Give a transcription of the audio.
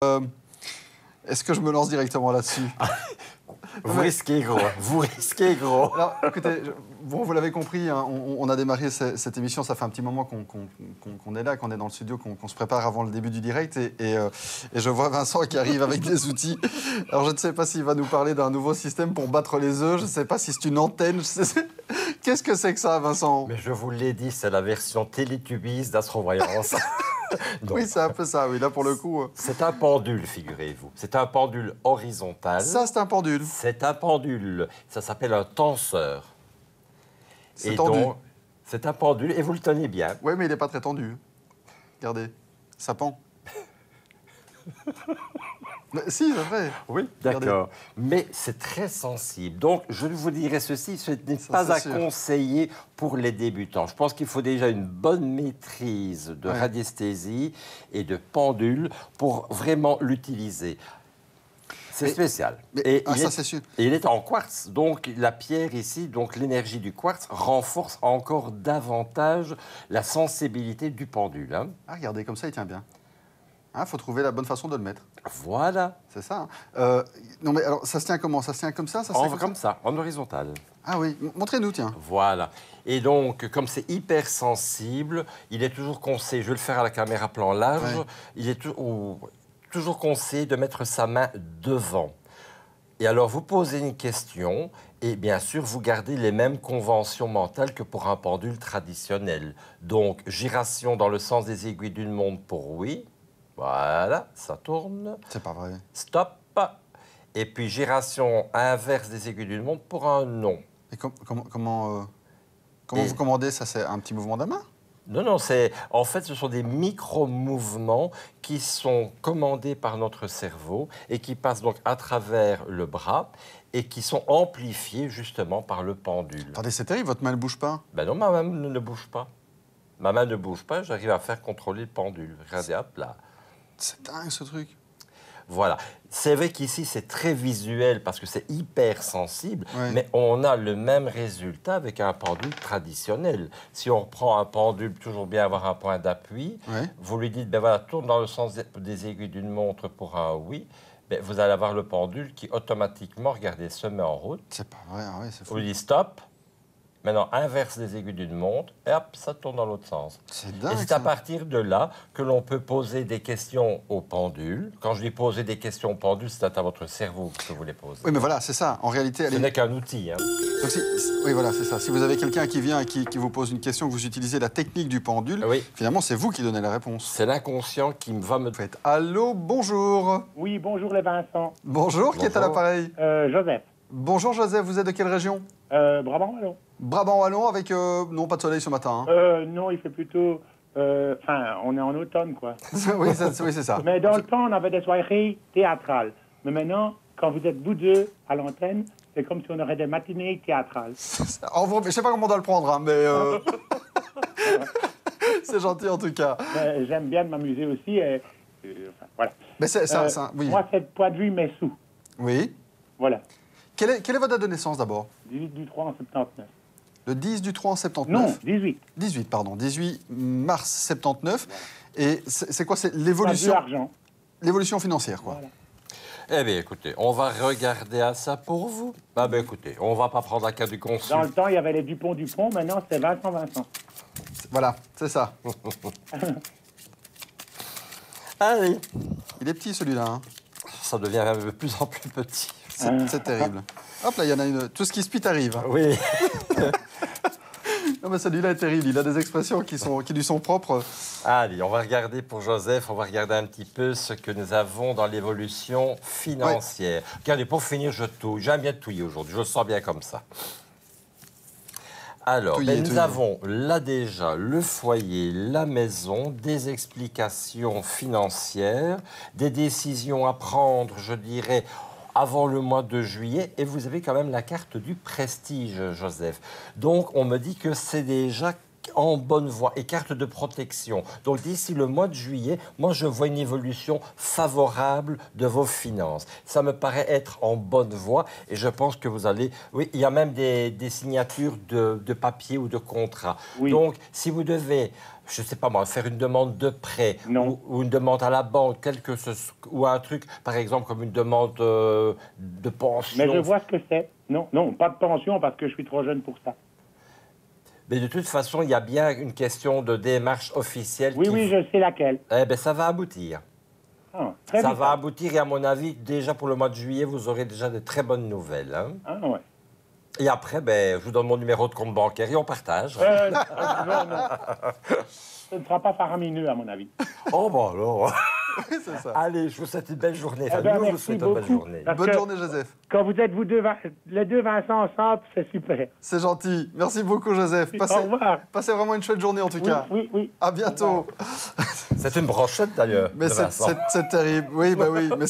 Euh, Est-ce que je me lance directement là-dessus? Vous risquez gros, vous risquez gros. Alors, écoutez, bon, vous l'avez compris, hein, on a démarré cette émission, ça fait un petit moment qu'on est là, qu'on est dans le studio, qu'on se prépare avant le début du direct, et je vois Vincent qui arrive avec des outils. Alors, je ne sais pas s'il va nous parler d'un nouveau système pour battre les œufs, je ne sais pas si c'est une antenne, qu'est-ce que c'est que ça, Vincent? Mais je vous l'ai dit, c'est la version Télétubbies d'Astrovoyance. Oui, c'est un peu ça, oui, là pour le coup. C'est un pendule, figurez-vous. C'est un pendule horizontal. Ça, c'est un pendule. C'est un pendule. Ça s'appelle un tenseur. C'est tendu. C'est un pendule et vous le tenez bien. Oui, mais il n'est pas très tendu. Regardez, ça pend. Mais, si, c'est vrai. Oui, d'accord. Mais c'est très sensible. Donc, je vous dirais ceci, ce n'est Ça, pas à c'est sûr. conseiller pour les débutants. Je pense qu'il faut déjà une bonne maîtrise de Ouais. radiesthésie et de pendule pour vraiment l'utiliser. C'est spécial. Ça, c'est sûr. Et il est en quartz. Donc, la pierre ici, donc l'énergie du quartz, renforce encore davantage la sensibilité du pendule, hein. Ah, regardez, comme ça, il tient bien. Il faut trouver la bonne façon de le mettre. Voilà. C'est ça. Non, mais alors, ça se tient comment? Ça se tient comme ça, se tient Comme ça, en horizontal. Ah oui, montrez-nous, tiens. Voilà. Et donc, comme c'est hyper sensible, il est toujours conseillé, je vais le faire à la caméra plan large, Ouais. il est toujours conseillé de mettre sa main devant. Et alors, vous posez une question et bien sûr, vous gardez les mêmes conventions mentales que pour un pendule traditionnel. Donc, giration dans le sens des aiguilles d'une montre pour oui. Voilà, ça tourne. C'est pas vrai. Stop. Et puis, giration inverse des aiguilles d'une montre pour un non. Et comment Et- vous commandez ça? C'est un petit mouvement de la main? Non, non, en fait, ce sont des micro-mouvements qui sont commandés par notre cerveau et qui passent donc à travers le bras et qui sont amplifiés justement par le pendule. Attendez, c'est terrible, votre main ne bouge pas. Ben non, ma main ne bouge pas. Ma main ne bouge pas, j'arrive à faire contrôler le pendule. Regardez, hop là. C'est dingue, ce truc. Voilà. C'est vrai qu'ici, c'est très visuel parce que c'est hyper sensible, Ouais. mais on a le même résultat avec un pendule traditionnel. Si on reprend un pendule, toujours bien avoir un point d'appui, Ouais. vous lui dites, ben voilà, tourne dans le sens des aiguilles d'une montre pour un oui, ben vous allez avoir le pendule qui automatiquement, regardez, se met en route. C'est pas vrai, ah ouais, c'est On fou. lui dit stop. Maintenant, inverse les aiguilles d'une montre, et hop, ça tourne dans l'autre sens. C'est Et dingue, c'est à ça. partir de là que l'on peut poser des questions au pendule. Quand je dis poser des questions au pendule, c'est à votre cerveau que vous les posez. Oui, mais voilà, c'est ça. En réalité, Ce allez. n'est qu'un outil, hein. Donc, oui, voilà, c'est ça. Si vous avez quelqu'un qui vient et qui vous pose une question, que vous utilisez la technique du pendule, Oui. finalement, c'est vous qui donnez la réponse. C'est l'inconscient qui va me... Vous faites allô, bonjour. Oui, bonjour les Vincent. Bonjour, qui est à Bonjour. l'appareil? Joseph. Bonjour Joseph, vous êtes de quelle région? Brabant, allô? Brabant-Wallon avec... non, pas de soleil ce matin. Non, il fait plutôt... Enfin, on est en automne, quoi. Oui, c'est ça. Mais dans le temps, on avait des soirées théâtrales. Mais maintenant, quand vous êtes vous deux à l'antenne, c'est comme si on aurait des matinées théâtrales. Je sais pas comment on doit le prendre, hein, mais... c'est gentil en tout cas. Mais j'aime bien m'amuser aussi. Et, enfin, voilà. Mais c'est ça, oui. Moi, c'est point de vue mes sous. Oui. Voilà. Quelle est votre date de naissance d'abord? 18 du 3 en 79. Le 10 du 3 en 79? Non, 18. 18, pardon. 18 mars 79. Et c'est quoi? C'est Point de vue l'évolution... argent. L'évolution financière, quoi. Voilà. Eh bien, écoutez, on va regarder à ça pour vous. Ah ben, écoutez, on va pas prendre un cas du consul. Dans le temps, il y avait les Dupont-Dupont. Maintenant, c'est Vincent. Voilà, c'est ça. Allez, Il est petit celui-là. Hein. ça devient de plus en plus petit. C'est terrible. Hop là, il y en a une. Tout ce qui se pite arrive. Hein. Oui. Non, mais celui-là est terrible. Il a des expressions qui lui sont propres. Allez, on va regarder pour Joseph, on va regarder un petit peu ce que nous avons dans l'évolution financière. Regardez, pour finir, je touille. J'aime bien touiller aujourd'hui, je le sens bien comme ça. Alors, Touiller, nous touiller. avons là déjà le foyer, la maison, des explications financières, des décisions à prendre, je dirais, avant le mois de juillet. Et vous avez quand même la carte du prestige, Joseph. Donc, on me dit que c'est déjà en bonne voie et carte de protection. Donc d'ici le mois de juillet, moi je vois une évolution favorable de vos finances. Ça me paraît être en bonne voie et je pense que vous allez... Oui, il y a même des signatures de papier ou de contrat. Oui. Donc si vous devez... Je ne sais pas moi, faire une demande de prêt ou une demande à la banque, ou un truc, par exemple, comme une demande de pension. Mais je vois ce que c'est. Non, non, pas de pension parce que je suis trop jeune pour ça. Mais de toute façon, il y a bien une question de démarche officielle. Oui, oui, je sais laquelle. Eh bien, ça va aboutir. Ah, très Ça vite. va aboutir et à mon avis, déjà pour le mois de juillet, vous aurez déjà de très bonnes nouvelles. Hein. Ah, ouais. Et après, ben, je vous donne mon numéro de compte bancaire et on partage. Non, non. Ce ne sera pas faramineux, à mon avis. Oh, bon alors. C'est ça. Allez, je vous souhaite une belle journée. Enfin, Eh ben, nous, on vous merci souhaite une belle beaucoup. journée. Parce Bonne que journée, Joseph. Quand vous êtes les deux Vincent ensemble, c'est super. C'est gentil. Merci beaucoup, Joseph. Au revoir. Passez vraiment une chouette journée, en tout Oui, cas. oui, oui. À bientôt. C'est une brochette d'ailleurs. Mais de Vincent. c'est terrible. Oui, bah oui. Mais